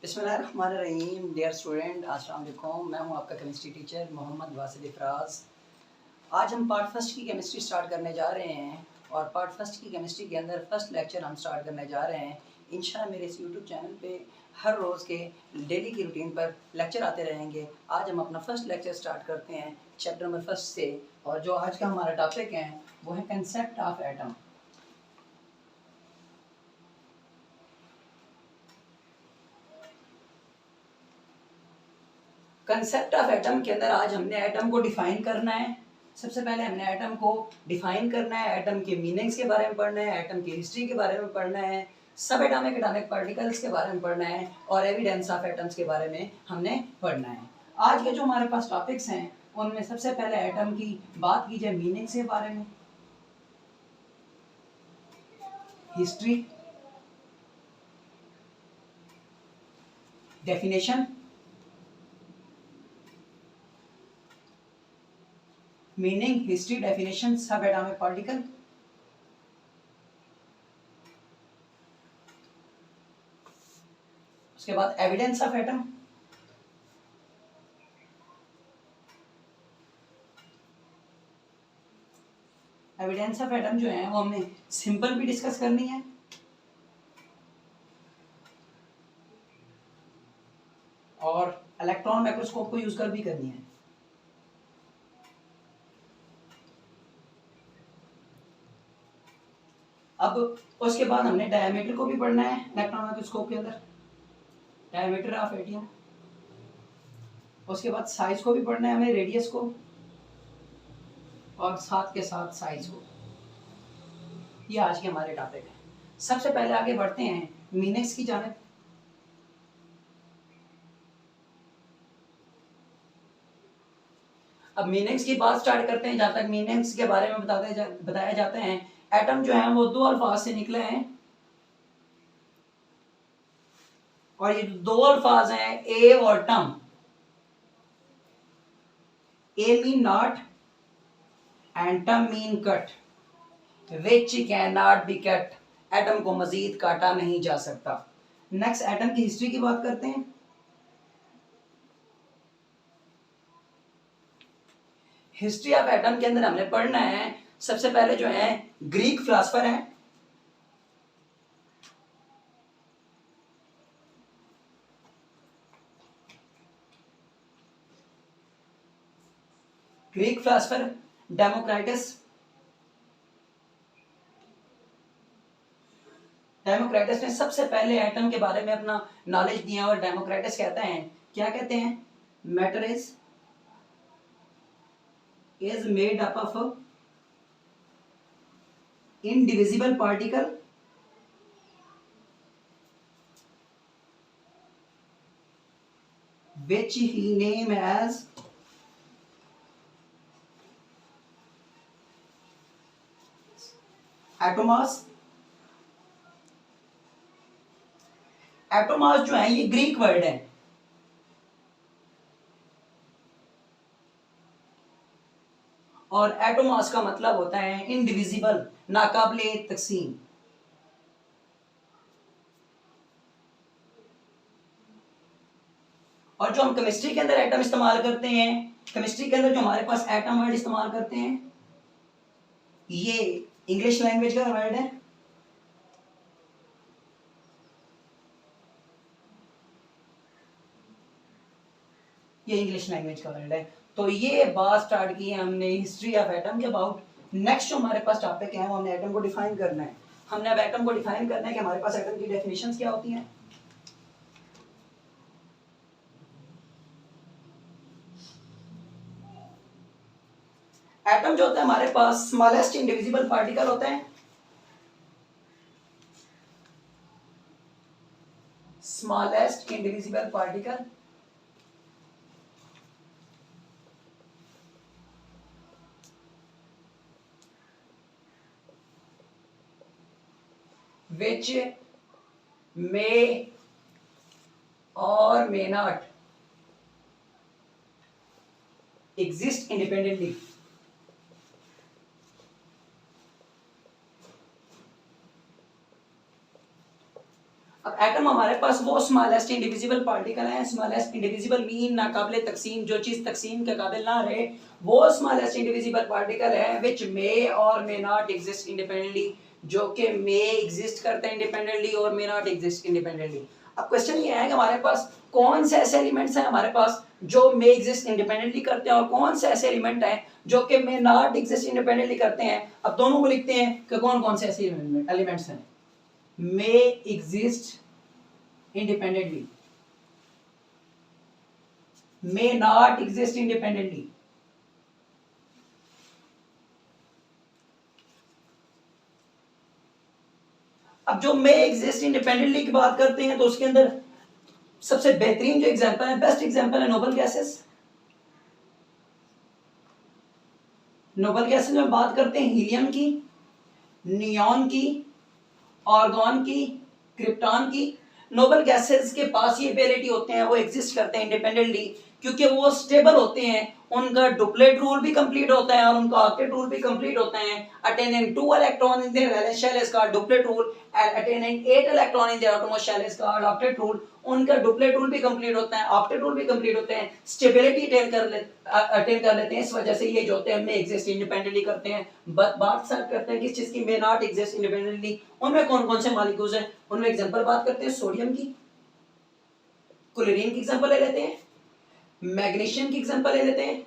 बिस्मिल्लाहिर्रहमानिर्रहीम। Dear student, अस्सलाम वालेकुम। मैं हूं आपका chemistry teacher Mohammad Vasil Ifraz. आज हम पार्ट फर्स्ट की केमिस्ट्री स्टार्ट करने जा रहे हैं और पार्ट फर्स्ट की केमिस्ट्री के अंदर फर्स्ट लेक्चर हम स्टार्ट करने जा रहे हैं। इंशाल्लाह मेरे इस यूट्यूब चैनल पे हर रोज़ के डेली की रूटीन पर लेक्चर आते रहेंगे। आज हम अपना फर्स्ट लेक्चर स्टार्ट करते हैं चैप्टर नंबर फर्स्ट से, और जो आज का हमारा टॉपिक है वो है concept of atom. Concept of atom के अंदर आज हमने एटम को डिफाइन करना है। सबसे पहले हमने एटम को डिफाइन करना है, एटम के मीनिंग्स के बारे में पढ़ना है, एटम की हिस्ट्री के बारे में पढ़ना है, सब एटॉमिक पार्टिकल्स के बारे में पढ़ना है और एविडेंस ऑफ एटम्स के बारे में हमने पढ़ना है। आज के जो हमारे पास टॉपिक्स हैं उनमें सबसे पहले एटम की बात की जाए मीनिंग्स के बारे में, history, definition, meaning, history, definition, सब एटॉमिक पार्टिकल, उसके बाद evidence of atom, evidence of atom जो है वो हमने सिंपल भी डिस्कस करनी है और इलेक्ट्रॉन माइक्रोस्कोप को यूज कर भी करनी है। अब उसके बाद हमने डायमीटर को भी पढ़ना है इलेक्ट्रॉन माइक्रोस्कोप के अंदर, डायमीटर ऑफ एटम। उसके बाद साइज को भी पढ़ना है हमें, रेडियस को और साथ के साथ साइज को। ये आज के हमारे टॉपिक है। सबसे पहले आगे बढ़ते हैं मीनिंग्स की जानिब। अब मीनिंग्स की बात स्टार्ट करते हैं। जहां तक मीनिंग्स के बारे में बताया जाते हैं, एटम जो है वो दो अल्फाज से निकले हैं और ये दो अल्फाज हैं ए और टम। ए मीन नॉट एंड टम mean cut, which can not be cut. Atom को मजीद काटा नहीं जा सकता। नेक्स्ट एटम की हिस्ट्री की बात करते हैं। हिस्ट्री ऑफ एटम के अंदर हमने पढ़ना है, सबसे पहले जो है ग्रीक फिलोसफर है ग्रीक फिलोसफर डेमोक्राइटस। डेमोक्राइटस ने सबसे पहले एटम के बारे में अपना नॉलेज दिया और डेमोक्राइटस कहते हैं, क्या कहते हैं, matter is made up of a indivisible particle which he name as एटोमास। एटोमास जो है ये ग्रीक वर्ड है और एटोमास का मतलब होता है इनडिविजिबल, नाकाबिले तकसीम। और जो हम केमिस्ट्री के अंदर एटम इस्तेमाल करते हैं, केमिस्ट्री के अंदर जो हमारे पास एटम वर्ड इस्तेमाल करते हैं, ये इंग्लिश लैंग्वेज का वर्ड है। ये इंग्लिश लैंग्वेज का वर्ड है। तो ये बात स्टार्ट की है हमने हिस्ट्री ऑफ एटम के अबाउट। नेक्स्ट जो हमारे पास टॉपिक है वो हमने एटम को डिफाइन करना है। हमने अब एटम को डिफाइन करना है कि हमारे पास एटम की डेफिनेशंस क्या होती हैं। एटम जो होता है हमारे पास स्मॉलेस्ट इंडिविजिबल पार्टिकल होता है। Smallest indivisible particle which may or may not exist independently. अब एटम हमारे पास वो स्मॉलेस्ट इंडिविजिबल पार्टिकल है, स्मॉलेस्ट इंडिविजिबल मीन नाकाबिले तकसीम, जो चीज तकसीम के काबिल ना रहे वो स्मॉलेस्ट इंडिविजिबल पार्टिकल है विच मे और मे नॉट एग्जिस्ट इंडिपेंडेंटली, जो कि मे एग्जिस्ट करते हैं इंडिपेंडेंटली और मे नॉट एग्जिस्ट इंडिपेंडेंटली। अब क्वेश्चन ये है कि हमारे पास कौन से ऐसे एलिमेंट्स हैं हमारे पास जो मे एग्जिस्ट इंडिपेंडेंटली करते हैं और कौन से ऐसे एलिमेंट हैं जो कि मे नॉट एग्जिस्ट इंडिपेंडेंटली करते हैं। अब दोनों को लिखते हैं कि कौन कौन से ऐसे एलिमेंट्स हैं may exist independently, may not exist independently। अब जो may exist independently की बात करते हैं तो उसके अंदर सबसे बेहतरीन जो एग्जांपल है, बेस्ट एग्जांपल है नोबल गैसेस। नोबल गैसेस में बात करते हैं हीलियम की, नियॉन की, आर्गन की, क्रिप्टॉन की। नोबल गैसेस के पास ये एबिलिटी होते हैं, वो एग्जिस्ट करते हैं इंडिपेंडेंटली क्योंकि वो स्टेबल होते हैं, उनका डुप्लेट रूल भी कंप्लीट होता है और उनका ऑक्टेट रूल भी कंप्लीट होता है। Attaining 2 electron in their valence shell is called duplet rule and attaining 8 electron in their outermost shell is called octet rule. उनका डुप्लेट रूल भी कंप्लीट होता है, ऑक्टेट रूल भी कंप्लीट होते हैं, स्टेबिलिटी अटेन कर लेते हैं। इस वजह से ये जो होते हैं मे एग्जिस्ट इंडिपेंडेंटली करते हैं। बात सर करते हैं किस चीज की मे नॉट एग्जिस्ट इंडिपेंडेंटली, उनमें कौन कौन से मॉलिक्यूल्स हैं। उनमें एग्जांपल बात करते हैं सोडियम की, क्लोरीन की एग्जांपल ले लेते हैं, मैग्नीशियम की एग्जांपल ले लेते हैं,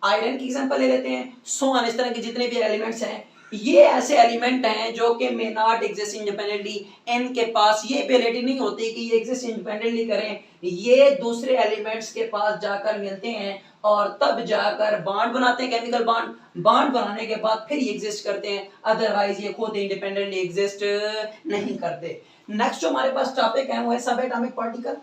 आयरन की एग्जांपल ले लेते हैं, सो ऑन। इस तरह के जितने भी एलिमेंट्स हैं ये ऐसे एलिमेंट हैं जो कि मे नॉट एग्जिस्ट इंडिपेंडेंटली। इनके पास ये एबिलिटी नहीं होती कि ये एग्जिस्ट इंडिपेंडेंटली करें, ये दूसरे एलिमेंट्स के पास जाकर मिलते हैं और तब जाकर बॉन्ड बनाते हैं, केमिकल बॉन्ड। बॉन्ड बनाने के बाद फिर ये एग्जिस्ट करते हैं, अदरवाइज ये खुद इंडिपेंडेंटली एग्जिस्ट नहीं करते। नेक्स्ट जो हमारे पास टॉपिक है वो है सब एटॉमिक पार्टिकल।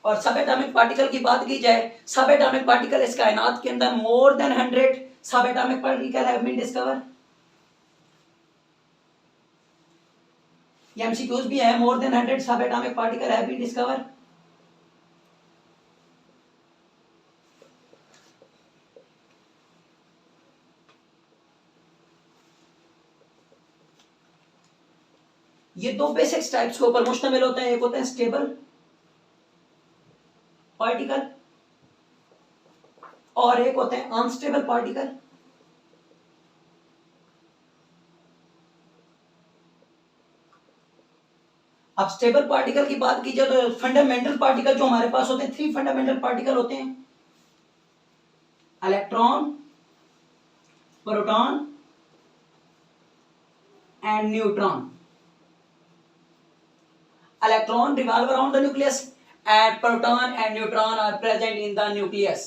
और सब एटॉमिक पार्टिकल की बात की जाए, सब एटॉमिक पार्टिकल इस कायनात के अंदर मोर than 100 subatomic particle have been discover. ये एमसीक्यूज भी है, more than 100 subatomic particle have been discover. ये दो बेसिक टाइप्स के ऊपर मुश्तमिल होते हैं, एक होते हैं स्टेबल पार्टिकल और एक होते हैं अनस्टेबल पार्टिकल। अब स्टेबल पार्टिकल की बात की जाए तो फंडामेंटल पार्टिकल जो हमारे पास होते हैं, 3 फंडामेंटल पार्टिकल होते हैं, electron, proton and neutron. Electron revolve around the nucleus and proton and neutron are present in the nucleus।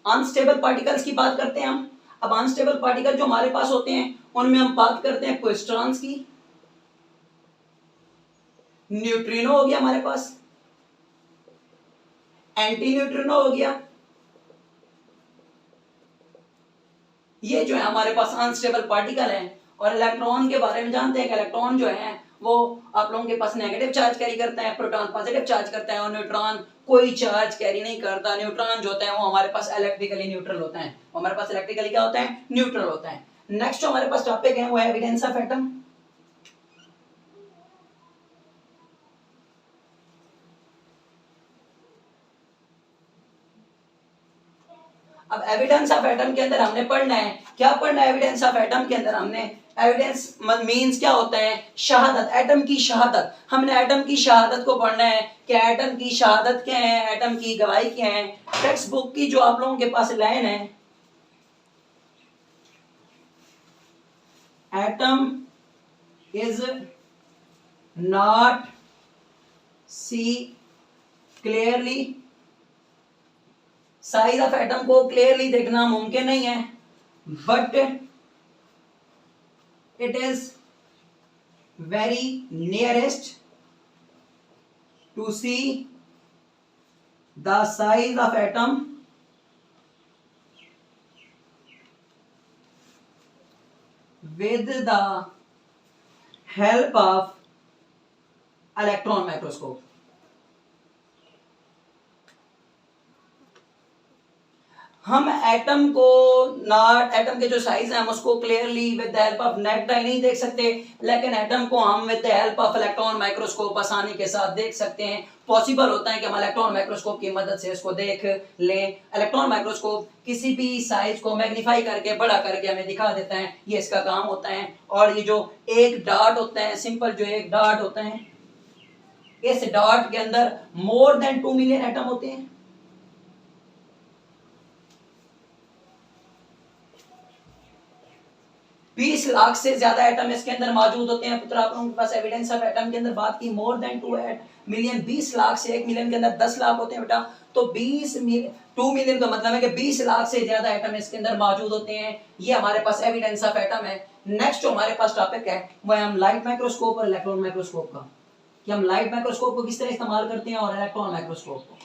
Unstable particles की बात करते हैं हम। अब अनस्टेबल पार्टिकल जो हमारे पास होते हैं उनमें हम बात करते हैं क्वेस्ट्रॉन्स की, न्यूट्रिनो हो गया हमारे पास, एंटी न्यूट्रिनो हो गया। ये जो है हमारे पास अनस्टेबल पार्टिकल हैं। और इलेक्ट्रॉन के बारे में जानते हैं कि इलेक्ट्रॉन जो है वो आप लोगों के पास नेगेटिव चार्ज कैरी करता है, प्रोटॉन पॉजिटिव चार्ज करता है और न्यूट्रॉन कोई चार्ज कैरी नहीं करता। न्यूट्रॉन जो होता है वो हमारे पास इलेक्ट्रिकली न्यूट्रल होता है, वो हमारे पास इलेक्ट्रिकली क्या होता है, न्यूट्रल होता है। नेक्स्ट जो हमारे पास टॉपिक है वो है एविडेंस ऑफ एटम। अब एविडेंस ऑफ एटम के अंदर हमने पढ़ना है, क्या पढ़ना है एविडेंस ऑफ एटम के अंदर हमने, एविडेंस मींस क्या होता है, शहादत, एटम की शहादत। हमने एटम की शहादत को पढ़ना है कि एटम की शहादत क्या है, एटम की गवाही क्या है। टेक्स्ट बुक की जो आप लोगों के पास लाइन है, atom is not see clearly, size of atom को क्लियरली देखना मुमकिन नहीं है, but it is very nearest to see the size of atom with the help of electron microscope। हम एटम को नॉट एटम के जो साइज है हम उसको clearly with the help of naked eye नहीं देख सकते, लेकिन एटम को हम with the help of electron microscope आसानी के साथ देख सकते हैं। पॉसिबल होता है कि हम इलेक्ट्रॉन माइक्रोस्कोप की मदद से इसको देख लें। इलेक्ट्रॉन माइक्रोस्कोप किसी भी साइज को मैग्नीफाई करके बड़ा करके हमें दिखा देता है, ये इसका काम होता है। और ये जो एक डॉट होता है, सिंपल जो एक डॉट होता है, इस डॉट के अंदर मोर देन 2 मिलियन एटम होते हैं। बीस लाख से ज्यादा एटम इसके अंदर मौजूद होते हैं। पुत्र आप लोगों के पास एविडेंस ऑफ एटम के अंदर बात की, मोर देन 2 मिलियन, 20 लाख से 1 मिलियन के अंदर 10 लाख होते हैं बेटा। तो 2 मिलियन का मतलब है कि 20 लाख से ज्यादा एटम इसके अंदर मौजूद होते हैं। ये हमारे पास एविडेंस ऑफ एटम है। नेक्स्ट जो हमारे पास टॉपिक है वो है हम लाइट माइक्रोस्कोप और इलेक्ट्रॉन माइक्रोस्कोप का, कि हम लाइट माइक्रोस्कोप को किस तरह इस्तेमाल करते हैं और इलेक्ट्रॉन माइक्रोस्कोप को।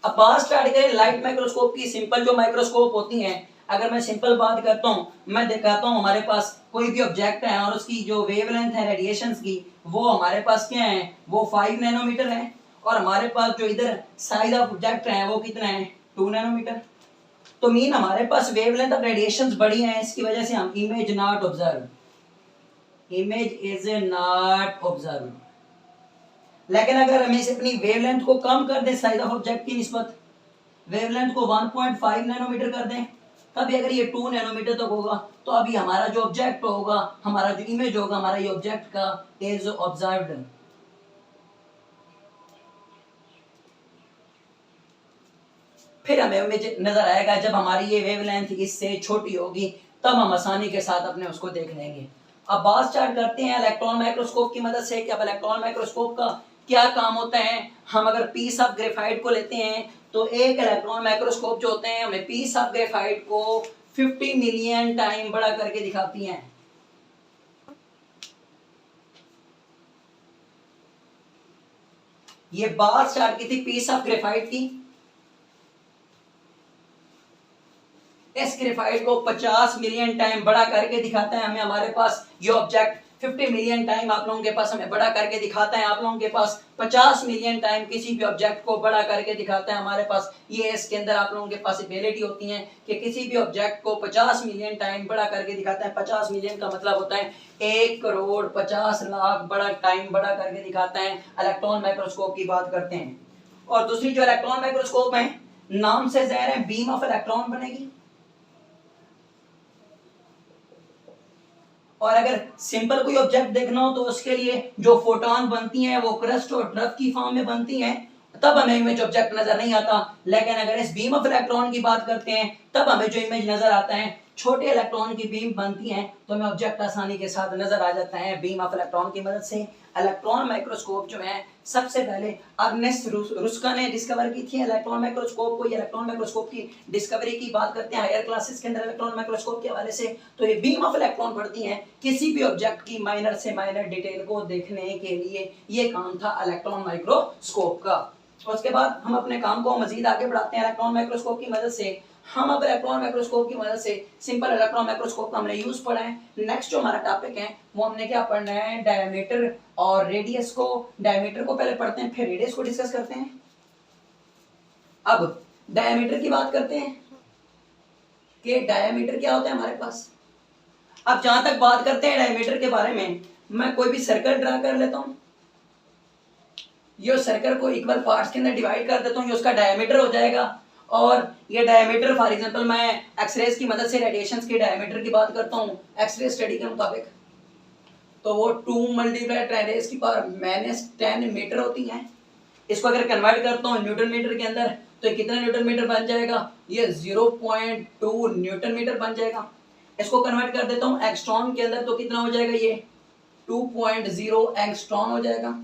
अब बात स्टार्ट करें लाइट माइक्रोस्कोप की। सिंपल जो माइक्रोस्कोप होती हैं, अगर मैं सिंपल बात करता हूं, मैं दिखाता हूं हमारे पास कोई भी ऑब्जेक्ट है और उसकी जो वेवलेंथ है रेडिएशंस की, वो हमारे पास क्या है, वो 5 नैनोमीटर है। और हमारे पास जो इधर साइज ऑफ ऑब्जेक्ट है वो कितना है, 2 नैनोमीटर। तो मीन हमारे पास वेवलेंथ ऑफ रेडिएशंस बड़ी हैं, इसकी वजह से हम image not observe, image is not observe. लेकिन अगर हम इसे अपनी वेवलेंथ को कम कर दें साइज ऑफ ऑब्जेक्ट की निस्बत, वेवलेंथ को 1.5 नैनोमीटर कर दें, तभी अगर ये 2 नैनोमीटर तक होगा तो अभी हमारा जो ऑब्जेक्ट होगा, हमारा जो इमेज होगा, हमारा ये ऑब्जेक्ट का इज ऑब्जर्व्ड। फिर हमें इमेज नजर आएगा जब हमारी ये वेवलेंथ इससे छोटी होगी, तब हम आसानी के साथ अपने उसको देख लेंगे। अब बात स्टार्ट करते हैं इलेक्ट्रॉन माइक्रोस्कोप की मदद से कि अब इलेक्ट्रॉन माइक्रोस्कोप का क्या काम होता है। हम अगर पीस ऑफ ग्रेफाइट को लेते हैं तो एक इलेक्ट्रॉन माइक्रोस्कोप जो होते हैं हमें पीस ऑफ ग्रेफाइट को 50 मिलियन टाइम बड़ा करके दिखाती हैं। ये बात स्टार्ट की थी पीस ऑफ ग्रेफाइट की। इस ग्रेफाइट को 50 मिलियन टाइम बड़ा करके दिखाता है हमें, हमारे पास ये ऑब्जेक्ट 50 मिलियन टाइम आप लोगों के पास हमें बड़ा करके दिखाता है, आप लोगों के पास 50 मिलियन टाइम किसी भी ऑब्जेक्ट को बड़ा करके दिखाता है हमारे पास। ये इसके अंदर आप लोगों के पास एबिलिटी होती है कि किसी भी ऑब्जेक्ट को 50 मिलियन टाइम बड़ा करके दिखाता है। 50 मिलियन का मतलब होता है 1 करोड़ 50 लाख बड़ा टाइम बड़ा करके दिखाता है। इलेक्ट्रॉन माइक्रोस्कोप की बात करते हैं। और दूसरी जो इलेक्ट्रॉन माइक्रोस्कोप है, नाम से ज़ाहिर है बीम ऑफ इलेक्ट्रॉन बनेगी। और अगर सिंपल कोई ऑब्जेक्ट देखना हो तो उसके लिए जो फोटॉन बनती हैं वो क्रस्ट और ड्रफ की फॉर्म में बनती हैं, तब हमें इमेज ऑब्जेक्ट नजर नहीं आता। लेकिन अगर इस बीम ऑफ इलेक्ट्रॉन की बात करते हैं तब हमें जो इमेज नजर आता है, छोटे इलेक्ट्रॉन की बीम बनती हैं तो हमें ऑब्जेक्ट आसानी के साथ नजर आ जाता है बीम ऑफ इलेक्ट्रॉन की मदद से। इलेक्ट्रॉन माइक्रोस्कोप जो है सबसे पहले अर्नेस्ट रुस्का ने डिस्कवर की थी इलेक्ट्रॉन माइक्रोस्कोप को। इलेक्ट्रॉन माइक्रोस्कोप की डिस्कवरी की बात करते हैं हायर क्लासेस के अंदर इलेक्ट्रॉन माइक्रोस्कोप के हवाले से, तो ये बीम ऑफ इलेक्ट्रॉन पढ़ती हैं किसी भी ऑब्जेक्ट की माइनर से माइनर डिटेल को देखने के लिए। ये काम था इलेक्ट्रॉन माइक्रोस्कोप का। उसके बाद हम अपने काम को मजीद आगे बढ़ाते हैं इलेक्ट्रॉन माइक्रोस्कोप की मदद से। हम अब इलेक्ट्रॉन माइक्रोस्कोप की मदद से सिंपल इलेक्ट्रॉन माइक्रोस्कोप का हमने यूज पढ़ा है। नेक्स्ट जो हमारा टॉपिक है वो हमने क्या पढ़ना है, डायमीटर और रेडियस को। डायमीटर को पहले पढ़ते हैं, फिर रेडियस को डिस्कस करते हैं। अब डायमीटर की बात करते हैं कि डायमीटर क्या होता है हमारे पास। अब जहां तक बात करते हैं डायमीटर के बारे में, मैं कोई भी सर्कल ड्रा कर लेता हूं, ये सर्कल को इक्वल पार्ट्स के अंदर डिवाइड कर देता हूं, ये उसका डायमीटर हो जाएगा। और ये डायमीटर फॉर एग्जांपल मैं एक्सरेज की मदद से रेडिएशंस के डायमीटर की बात करता हूँ एक्सरे स्टडी के मुताबिक, तो वो 2 × 10⁻⁻10 मीटर होती हैं। इसको अगर कन्वर्ट करता हूँ न्यूटन मीटर के अंदर तो ये कितना न्यूटन मीटर बन जाएगा, ये 0.2 न्यूटन मीटर बन जाएगा। इसको कन्वर्ट कर देता हूँ एंगस्ट्रॉम के अंदर तो कितना हो जाएगा, ये 2.0 एंगस्ट्रॉम हो जाएगा।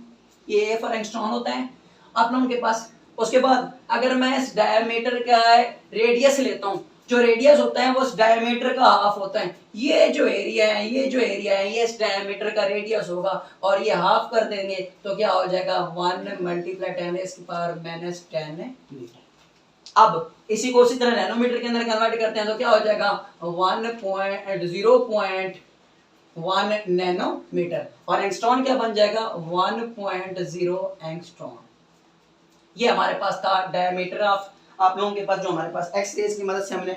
ये ए फॉर एंगस्ट्रॉम होता है आप लोगों के पास। उसके बाद अगर मैं इस डायमीटर का रेडियस लेता हूँ, जो रेडियस होता है वो इस डायमीटर का हाफ होता है। ये जो एरिया है ये इस डायमीटर का रेडियस होगा और ये हाफ कर देंगे तो क्या हो जाएगा 1 × 10⁻⁻10 मीटर। अब इसी को उसी तरह नैनोमीटर के अंदर कन्वर्ट करते हैं तो क्या हो जाएगा 0.1 नैनोमीटर। और एंगस्ट्रॉन क्या बन जाएगा 1.0 एंगस्ट्रॉन। ये हमारे पास था डायमीटर ऑफ, आप लोगों के पास जो हमारे पास एक्स रेज की मदद से हमने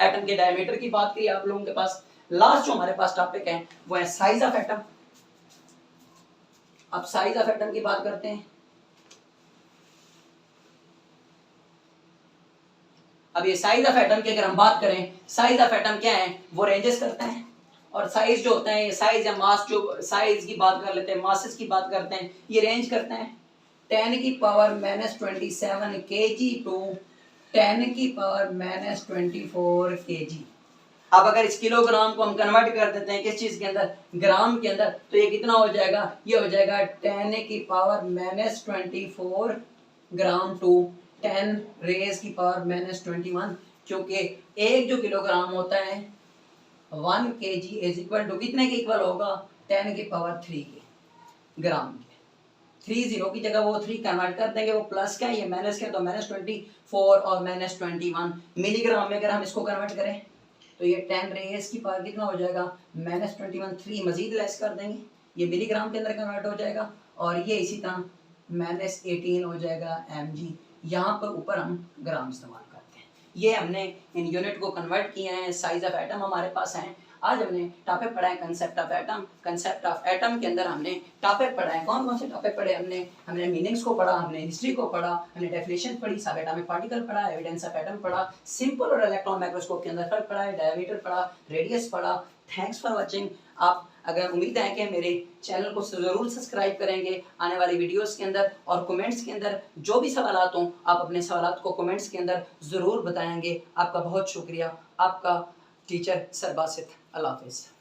एटम के डायमीटर की बात की। आप लोगों के पास लास्ट जो हमारे पास टॉपिक है वो है साइज ऑफ एटम। अब साइज ऑफ एटम की बात करते हैं। अब ये साइज ऑफ एटम की अगर हम बात करें, साइज ऑफ एटम क्या है, वो रेंजेस करते हैं। और साइज जो होते हैं, ये साइज या मास, जो साइज की बात कर लेते हैं, मासेस की बात करते हैं, ये रेंज करते हैं 10 की पावर -27 kg टू 10 की पावर -24 kg। अब अगर इस किलोग्राम को हम कन्वर्ट कर देते हैं किस चीज के अंदर, ग्राम के अंदर, तो ये कितना हो जाएगा, ये हो जाएगा 10 की पावर -24 ग्राम टू 10 रेज की पावर -21। क्योंकि एक जो किलोग्राम होता है 1 kg इज इक्वल टू कितने के इक्वल होगा, 10 की पावर 3 के ग्राम के। 3 0 की जगह वो 3 कन्वर्ट कर देंगे, वो प्लस का ये माइनस का, तो -24 और -21 मिलीग्राम में अगर हम इसको कन्वर्ट करें तो ये 10 रेज की पावर कितना हो जाएगा, -21। 3 मजीद लेस कर देंगे, ये मिलीग्राम के अंदर कन्वर्ट हो जाएगा, और ये इसी तरह -18 हो जाएगा mg। यहाँ पर ऊपर हम ग्राम इस्तेमाल करते हैं। ये हमने इन यूनिट को कन्वर्ट किए हैं, साइज ऑफ एटम हमारे पास हैं। आज हमने टॉपिक पढ़ा है concept of atom. Concept of atom के अंदर हमने टॉपिक पढ़ा है, कौन कौन से टॉपिक पढ़े हमने मीनिंग्स को पढ़ा, हमने हिस्ट्री को पढ़ा, हमने डेफिनेशन पढ़ी, सब एटॉमिक पार्टिकल पढ़ा, एविडेंस ऑफ एटम पढ़ा, सिंपल और इलेक्ट्रॉन माइक्रोस्कोप के अंदर फर्क पढ़ा है, डायमीटर पढ़ा, रेडियस पढ़ा। Thanks for watching. आप अगर उम्मीद है कि मेरे चैनल को ज़रूर सब्सक्राइब करेंगे आने वाली वीडियोस के अंदर, और कमेंट्स के अंदर जो भी सवालात हों आप अपने सवालात को कमेंट्स के अंदर ज़रूर बताएंगे। आपका बहुत शुक्रिया। आपका टीचर सर बासित। अल्लाह हाफिज़।